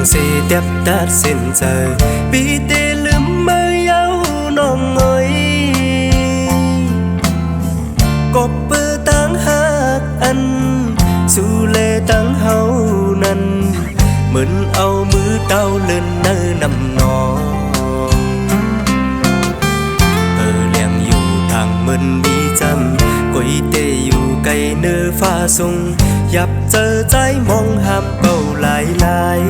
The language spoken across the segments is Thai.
sẽ đẹp tát xin giờ vì tê lướm mơ yêu nong ơi có bơ tăng hát ăn su lê tăng hậu năn mượn âu mưa tao lên nơi nằm ngõ ở làng dù thằng mình đi chăm quay tê dù cây nơ pha sung dập giờ trái mong hàm cầu lại lại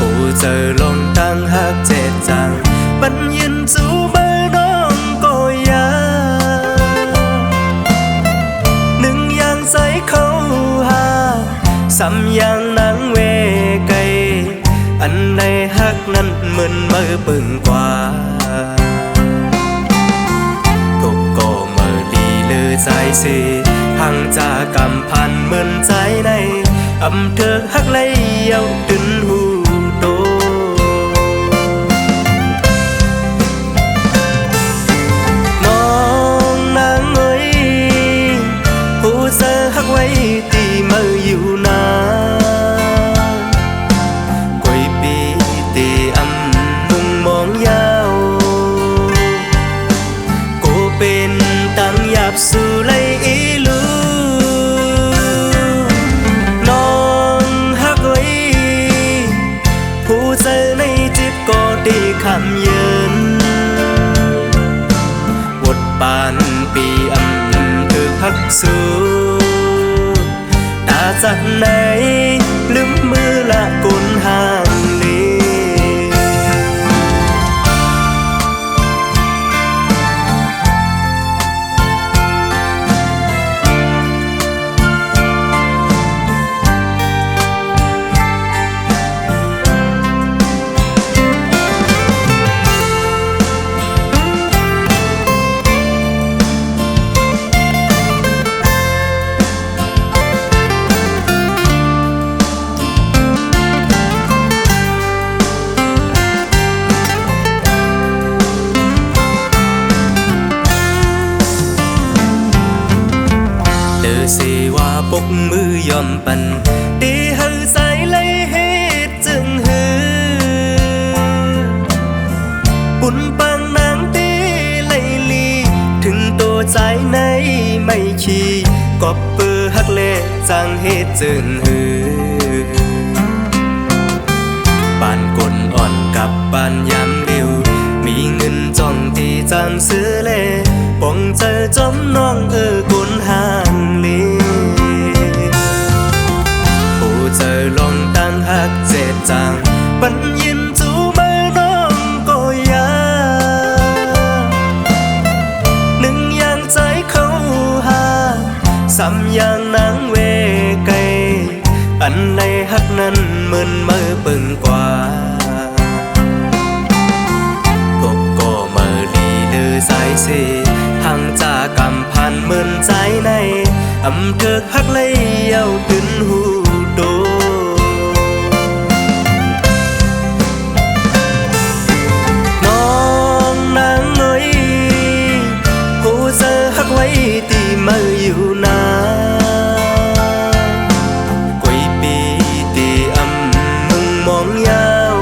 hồ giờ lòng tăng hát chết rằng bắn nhiên chú mơ non coi ya nâng yang giấy khâu hà xăm yang nắng về cây anh này hát năn mình mơ bừng qua dài xì hàng cha cầm pan mơn trái này âm thơ hát lấy yêu đừng hù tô non nắng ơi hồ sơ hát quay tì mơ yêu na quay bi tì âm mùng mong nhau cô bên tăng dạp su lấy ý lưu non hát ơiผู้เจอในจิตก็ได้คำเยินบทบานปีอำคือฮักสูตาจัดไหนลืมมือละกุนห่างลีสิว่าปกมือยอมปันตีหือใส่เลยให้จึงหือปุ่นปังนางตีเลยลีถึงตัวใจในไม่ชีกอบเปือฮักเล่จังเหตุจึงหือบ้านกลอ่อนกับบ้านยามเร็วมีเงินจ้องที่จังซื้อเล่ป้องเจอจอมน้องกุนห่างลีผู้เจอลองตั้งหักเจ็ดจางปัญญินจูเมื่อน้องก็ยาหนึ่งอย่างใจเขาหาซ้ำอย่างนางเวไกอันในหักนั้นมึนเมื่อปึงกว่าสายสีห่างจากกำพันเหมือนใจในอำเภอฮักเลยเอาขึ้นหูโดน้องนางเอ้ยหูเจอฮักไว้ตีมืออยู่นากุยปีตีอำมุงมองยาว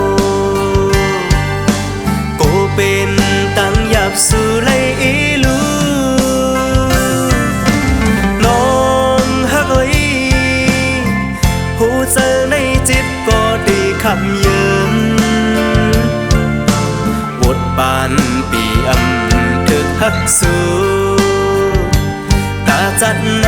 กูเป็นตั้งหยับสู่เลยอีลูน้องฮักเอ้ยหูเจอในจิตก็ได้คำเยินบทบานปีอำถึกฮักสู่ตาจัดไหน